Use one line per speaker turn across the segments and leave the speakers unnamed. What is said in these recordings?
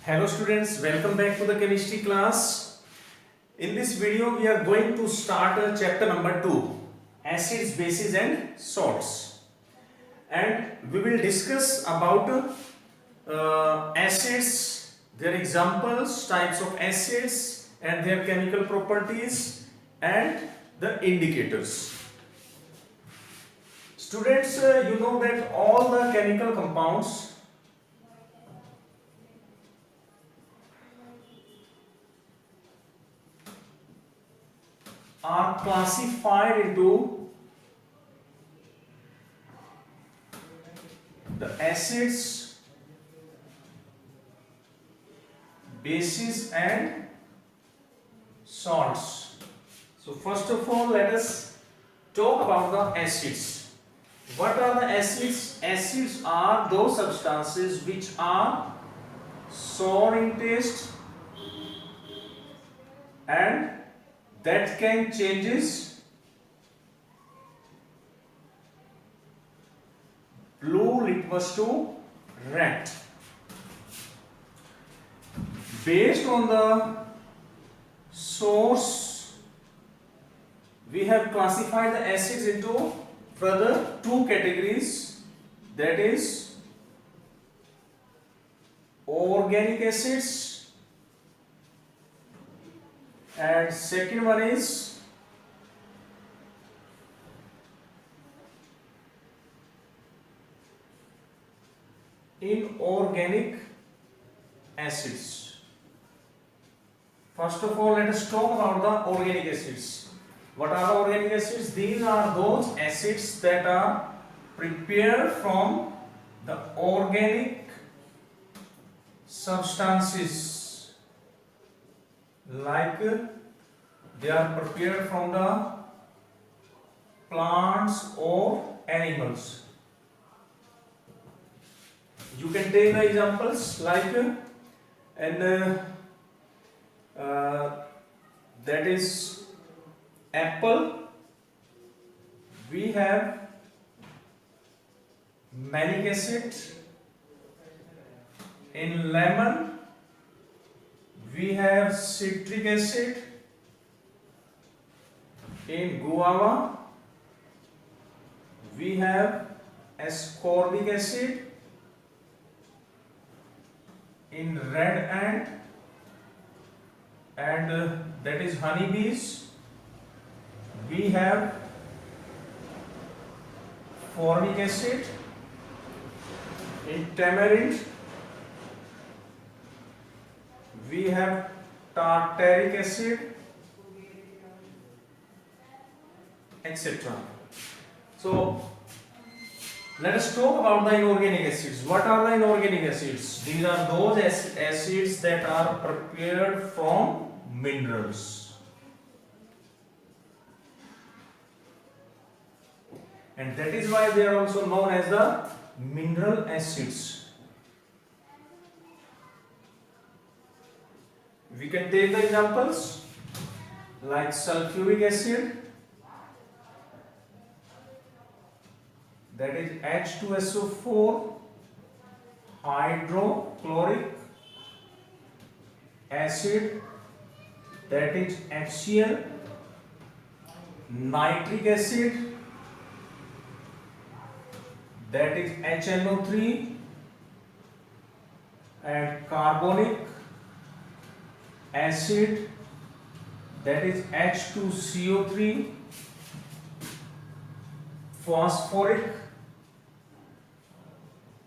Hello students, welcome back to the chemistry class. In this video we are going to start chapter number 2, acids, bases and salts. And we will discuss about acids, their examples, types of acids and their chemical properties and the indicators. Students, you know that all the chemical compounds are classified into the acids, bases and salts. So first of all, let us talk about the acids. What are the acids? Acids are those substances which are sour in taste and that can changes blue litmus to red. Based on the source, we have classified the acids into further two categories, that is organic acids and second one is inorganic acids. First of all, let us talk about the organic acids. What are the organic acids? These are those acids that are prepared from the organic substances, like they are prepared from the plants or animals. You can take the examples like that is apple. We have malic acid. In lemon we have citric acid. In guava we have ascorbic acid. In red ant and that is honeybees we have formic acid. In tamarind we have tartaric acid, etc. So let us talk about the inorganic acids. What are the inorganic acids? These are those acids that are prepared from minerals. And that is why they are also known as the mineral acids. We can take the examples like sulfuric acid, that is H2SO4, hydrochloric acid, that is HCl, nitric acid, that is HNO3, and carbonic acid, that is H2CO3, phosphoric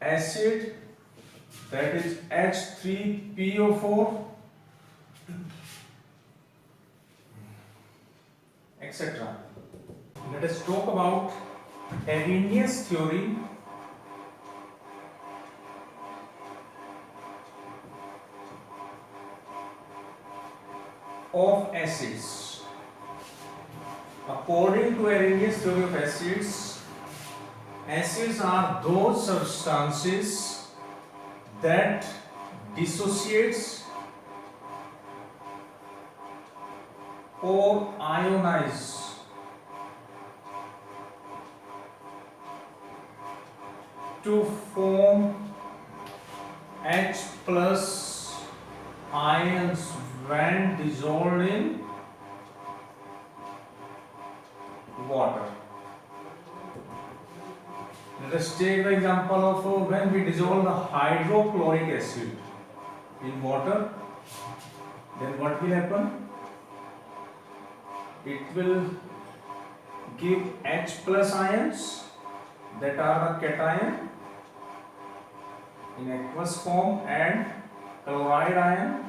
acid, that is H3PO4, etc. Let us talk about Arrhenius theory. Of acids. According to Arrhenius theory of acids, acids are those substances that dissociates or ionize to form H plus ions when dissolved in water. Let us take the example of when we dissolve the hydrochloric acid in water, then what will happen? It will give H plus ions that are the cation in aqueous form, and chloride ion,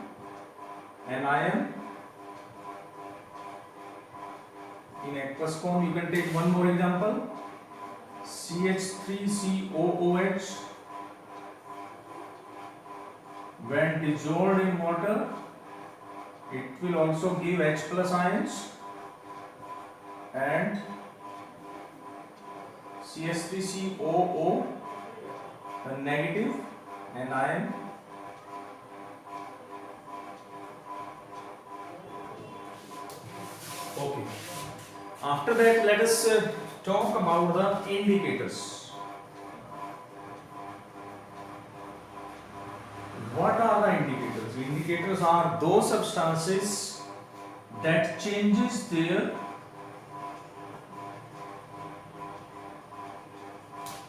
anion in aqueous form. You can take one more example, CH3COOH when dissolved in water, it will also give H plus ions, and CH3COO a negative anion. Okay. After that, let us talk about the indicators. What are the indicators? Indicators are those substances that changes their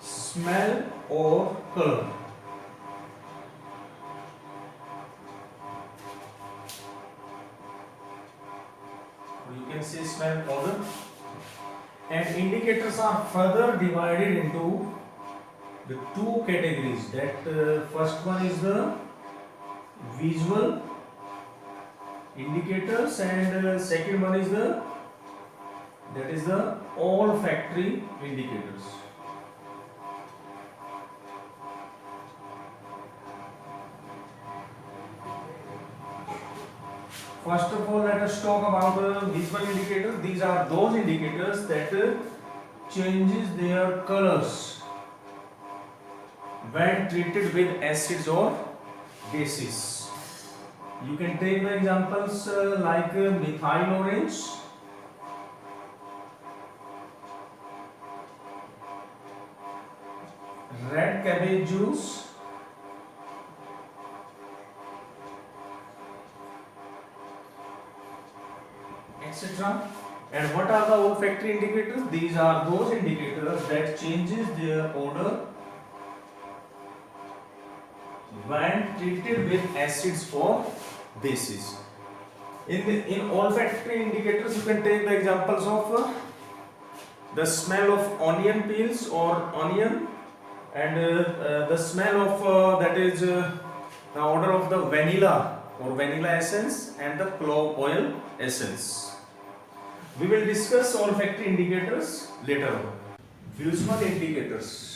smell or color. You can say smell, odor. And indicators are further divided into the two categories. That first one is the visual indicators, and second one is the olfactory indicators. First of all, let us talk about the visual indicators. These are those indicators that changes their colors when treated with acids or bases. You can take the examples like methyl orange, red cabbage juice, etc. And what are the olfactory indicators? These are those indicators that changes their odor when treated with acids or bases. In olfactory indicators, you can take the examples of the smell of onion peels or onion, and the smell of the odor of the vanilla or vanilla essence, and the clove oil essence. We will discuss olfactory indicators later on. Visual indicators.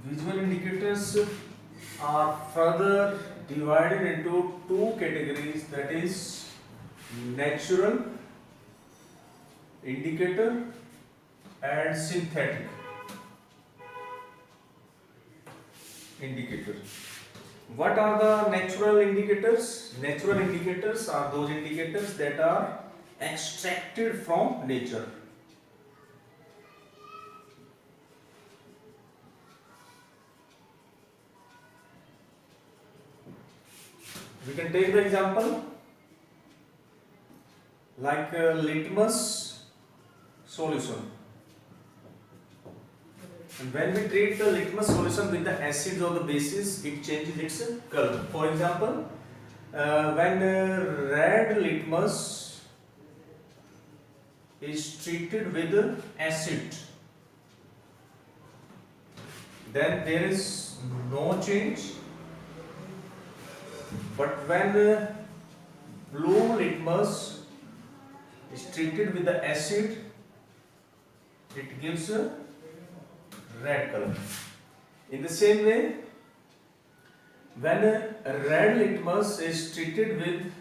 Visual indicators are further divided into two categories, that is natural indicator and synthetic indicator. What are the natural indicators? Natural indicators are those indicators that are extracted from nature. We can take the example like litmus solution. And when we treat the litmus solution with the acids or the bases, it changes its color. For example, when red litmus is treated with acid, then there is no change. But when blue litmus is treated with the acid, it gives a red color. In the same way, when a red litmus is treated with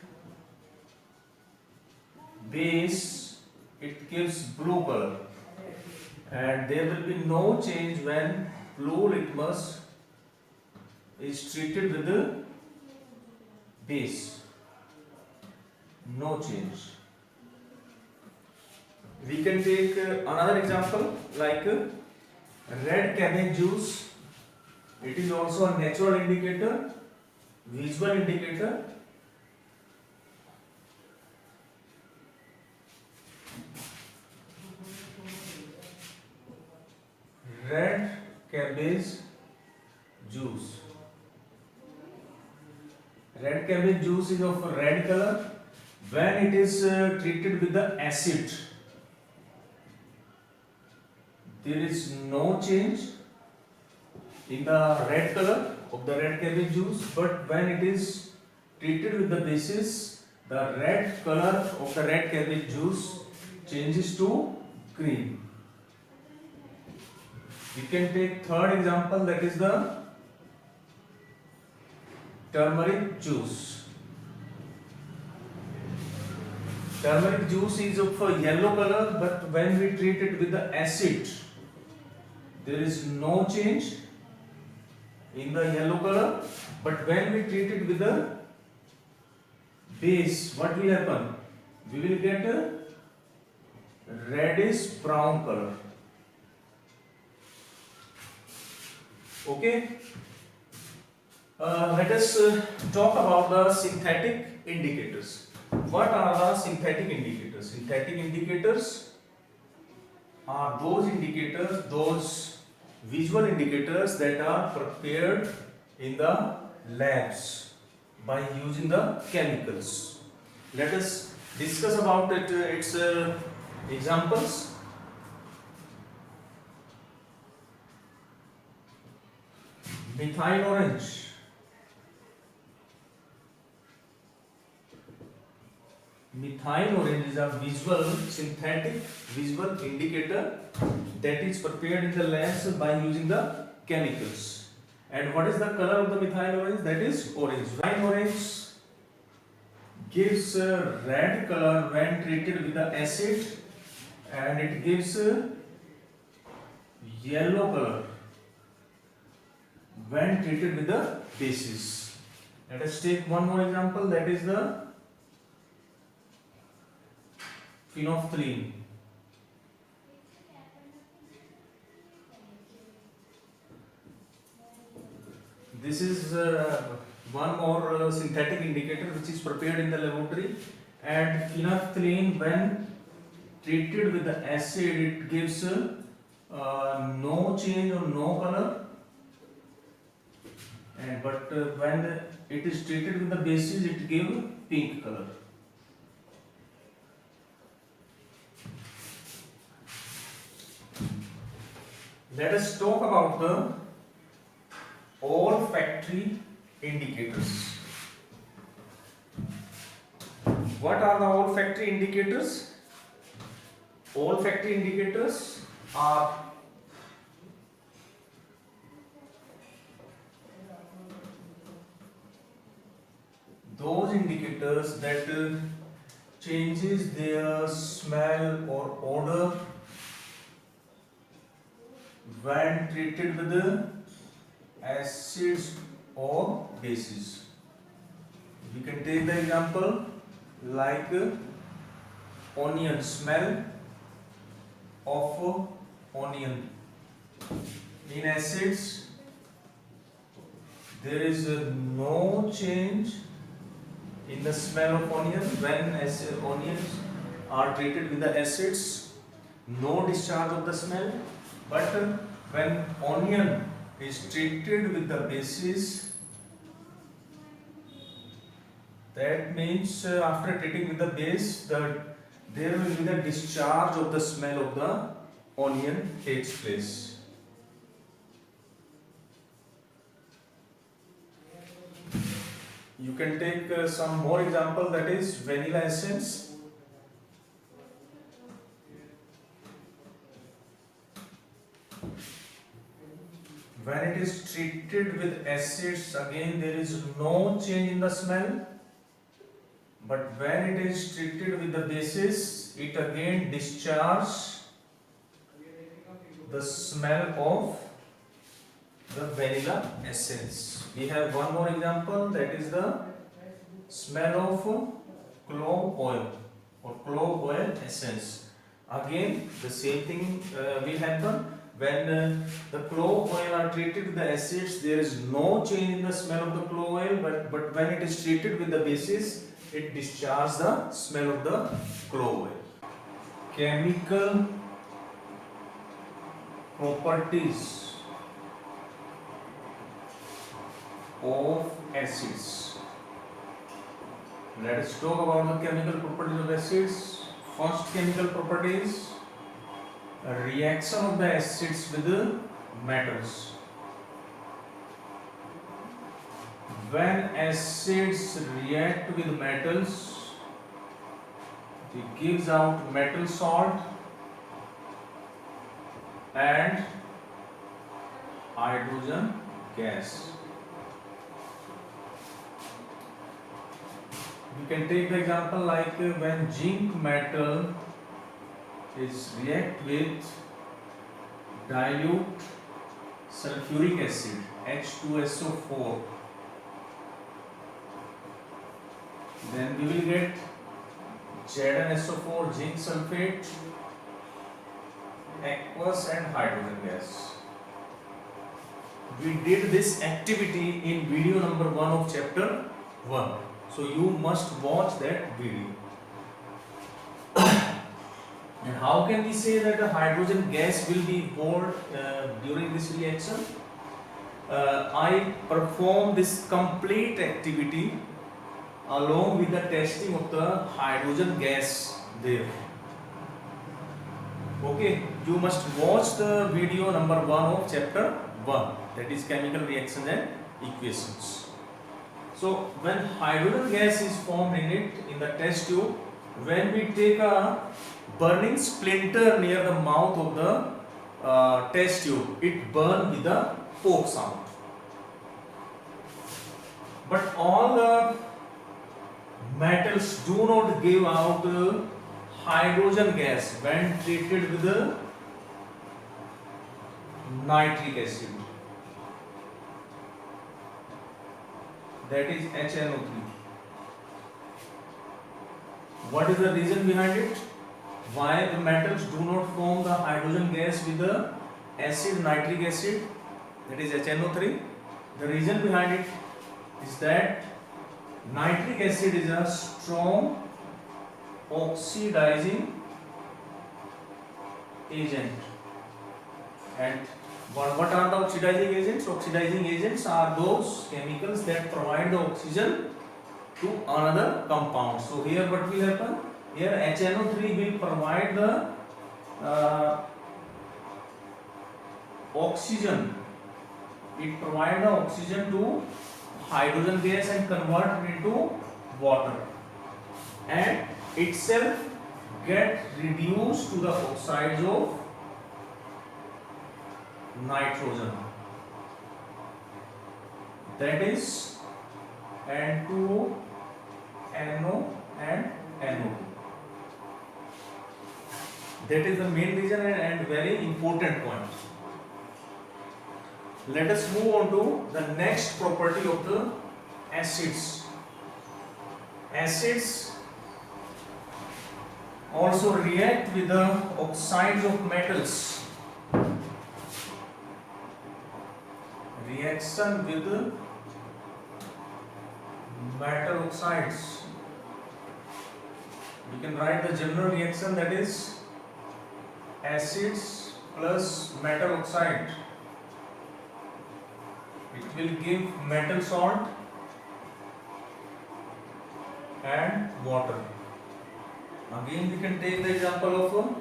base, it gives blue color, and there will be no change when blue litmus is treated with the base. No change. We can take another example like red cabbage juice, it is also a natural indicator, visual indicator. Red cabbage juice. Red cabbage juice is of a red color when it is treated with the acid. There is no change in the red color of the red cabbage juice, but when it is treated with the basis, the red color of the red cabbage juice changes to green. We can take third example, that is the turmeric juice. Turmeric juice is of a yellow color, but when we treat it with the acid, there is no change in the yellow color, but when we treat it with the base, what will happen? We will get a reddish brown color. Okay. Let us talk about the synthetic indicators. What are the synthetic indicators? Synthetic indicators are those indicators, those visual indicators that are prepared in the labs by using the chemicals. Let us discuss about it, its examples. Methyl orange. Methyl orange is a synthetic visual indicator that is prepared in the labs by using the chemicals. And what is the color of the methyl orange? That is orange. Methyl orange gives a red color when treated with the acid, and it gives a yellow color when treated with the bases. Let us take one more example, that is the phenolphthalein. This is one more synthetic indicator which is prepared in the laboratory, and phenolphthalein when treated with the acid, it gives no change or no color, and but when it is treated with the bases, it gives pink color. Let us talk about the olfactory indicators. What are the olfactory indicators? Olfactory indicators are those indicators that changes their smell or odor when treated with the acids or bases. We can take the example like onion, smell of onion. In acids, there is no change in the smell of onion when onions are treated with the acids, no discharge of the smell. But when onion is treated with the bases, that means after treating with the base, there will be the discharge of the smell of the onion takes place. You can take some more example, that is vanilla essence. When it is treated with acids, again there is no change in the smell, but when it is treated with the bases, it again discharges the smell of the vanilla essence. We have one more example, that is the smell of clove oil or clove oil essence. Again the same thing will happen. When the clove oil are treated with the acids, there is no change in the smell of the clove oil, but when it is treated with the bases, it discharges the smell of the clove oil. Chemical properties of acids. Let us talk about the chemical properties of acids. First chemical property is a reaction of the acids with the metals. When acids react with metals, it gives out metal salt and hydrogen gas. You can take the example like when zinc metal is react with dilute sulfuric acid H2SO4, then we will get ZnSO4, zinc sulfate, aqueous and hydrogen gas. We did this activity in video number 1 of chapter 1. So you must watch that video. And how can we say that the hydrogen gas will be evolved during this reaction? I perform this complete activity along with the testing of the hydrogen gas there. Okay, you must watch the video number 1 of chapter 1, that is chemical reactions and equations. So when hydrogen gas is formed in the test tube, when we take a burning splinter near the mouth of the test tube, it burns with a poke sound. But all the metals do not give out hydrogen gas when treated with the nitric acid, that is HNO3. What is the reason behind it? Why the metals do not form the hydrogen gas with the acid nitric acid, that is HNO3? The reason behind it is that nitric acid is a strong oxidizing agent. And what are the oxidizing agents? Oxidizing agents are those chemicals that provide the oxygen to another compound. So here what will happen? Here HNO3 will provide the oxygen. It provides the oxygen to hydrogen gas and convert it into water, and itself get reduced to the oxides of nitrogen, that is N2O, NO and NO2. That is the main reason and very important point. Let us move on to the next property of the acids. Acids also react with the oxides of metals. Reaction with metal oxides. We can write the general reaction, that is acids plus metal oxide. It will give metal salt and water. Again, we can take the example of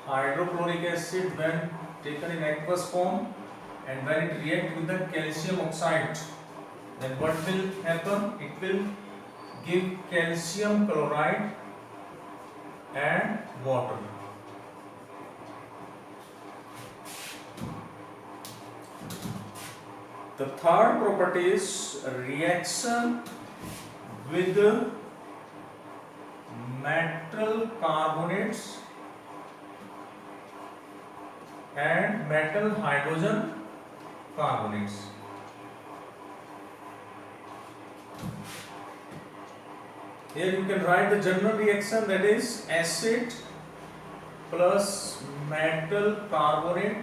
hydrochloric acid when taken in aqueous form, and when it reacts with the calcium oxide, then what will happen? It will give calcium chloride and water. The third property is reaction with metal carbonates and metal hydrogen carbonates. Here you can write the general reaction, that is acid plus metal carbonate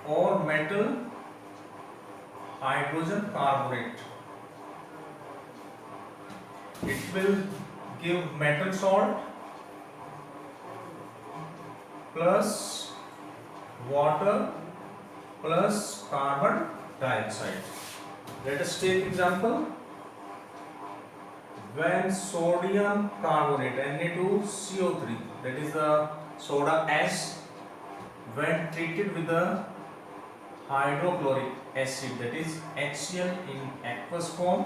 or metal hydrogen carbonate. It will give metal salt plus water plus carbon dioxide. Let us take example. When sodium carbonate Na2CO3, that is the soda ash, when treated with the hydrochloric acid, that is HCl in aqueous form,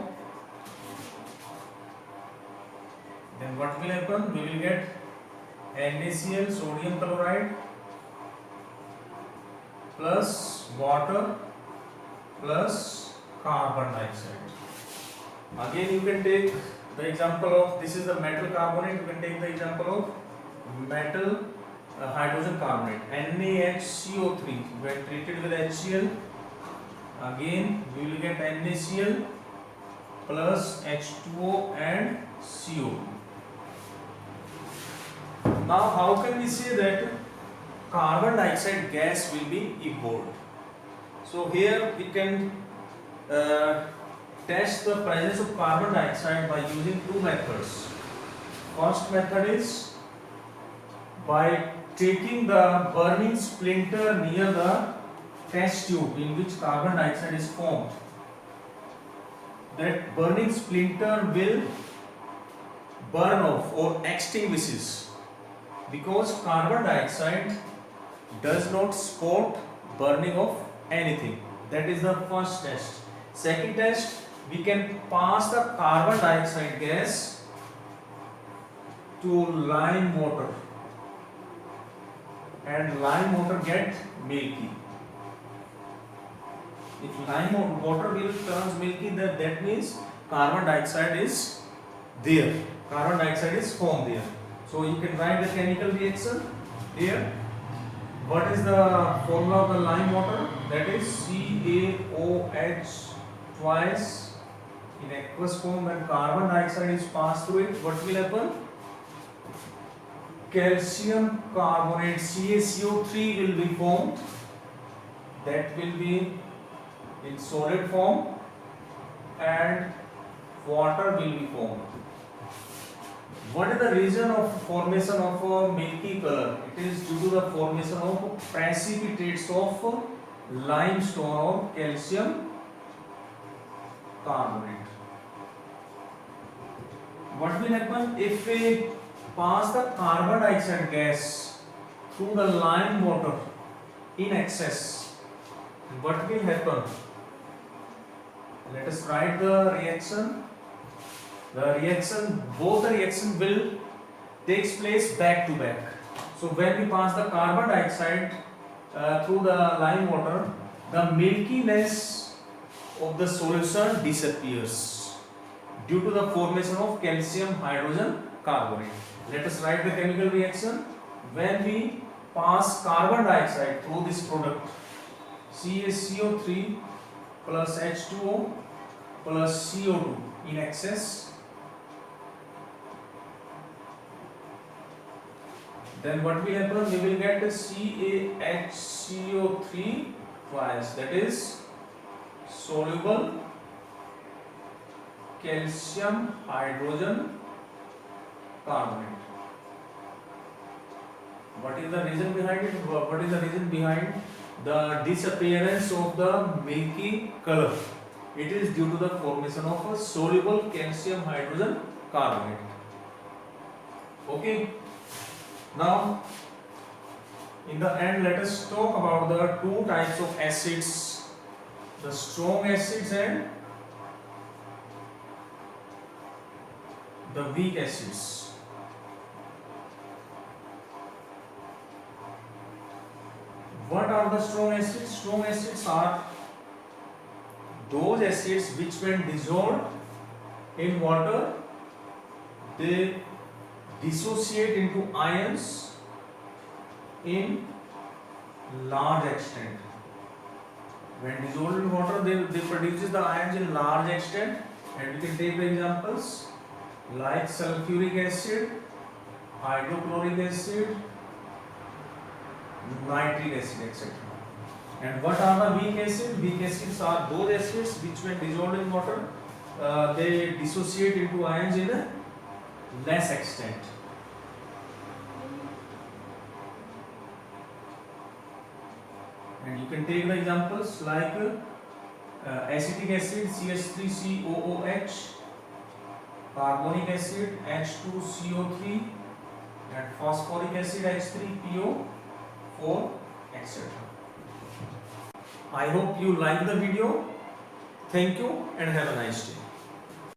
then what will happen? We will get NaCl, sodium chloride, plus water plus carbon dioxide. Again you can take the example of, this is the metal carbonate, you can take the example of metal hydrogen carbonate, NaHCO3, when treated with HCl, again we will get NaCl plus H2O and CO2. Now how can we say that carbon dioxide gas will be evolved? So here we can test the presence of carbon dioxide by using two methods. First method is by taking the burning splinter near the test tube in which carbon dioxide is formed. That burning splinter will burn off or extinguishes, because carbon dioxide does not support burning of anything. That is the first test. Second test, we can pass the carbon dioxide gas to lime water, and lime water get milky. If lime water will turns milky, then that means carbon dioxide is there. Carbon dioxide is formed there. So you can write the chemical reaction here. What is the formula of the lime water? That is CaOH twice in aqueous form. When carbon dioxide is passed through it, what will happen? Calcium carbonate, CaCO3 will be formed. That will be in solid form, and water will be formed. What is the reason of formation of a milky color? It is due to the formation of precipitates of limestone or calcium carbonate. What will happen if we pass the carbon dioxide gas through the lime water in excess? What will happen? Let us write the reaction. Both the reaction will takes place back to back. So when we pass the carbon dioxide through the lime water, the milkiness of the solution disappears due to the formation of calcium hydrogen carbonate. Let us write the chemical reaction. When we pass carbon dioxide through this product, CaCO3 plus H2O plus CO2 in excess, then what will happen? We will get CaHCO3 twice, that is soluble calcium hydrogen carbonate. What is the reason behind it? What is the reason behind the disappearance of the milky color? It is due to the formation of a soluble calcium hydrogen carbonate. Okay. Now, in the end, let us talk about the two types of acids, the strong acids and the weak acids. What are the strong acids? Strong acids are those acids which, when dissolved in water, they dissociate into ions in large extent. When dissolved in water, they produces the ions in large extent, and we can take the examples like sulfuric acid hydrochloric acid, nitric acid, etc. And what are the weak acids? Weak acids are those acids which, when dissolved in water, they dissociate into ions in a less extent. And you can take the examples like acetic acid CH3COOH, carbonic acid H2CO3, and phosphoric acid H3PO4, etc. I hope you like the video. Thank you and have a nice day.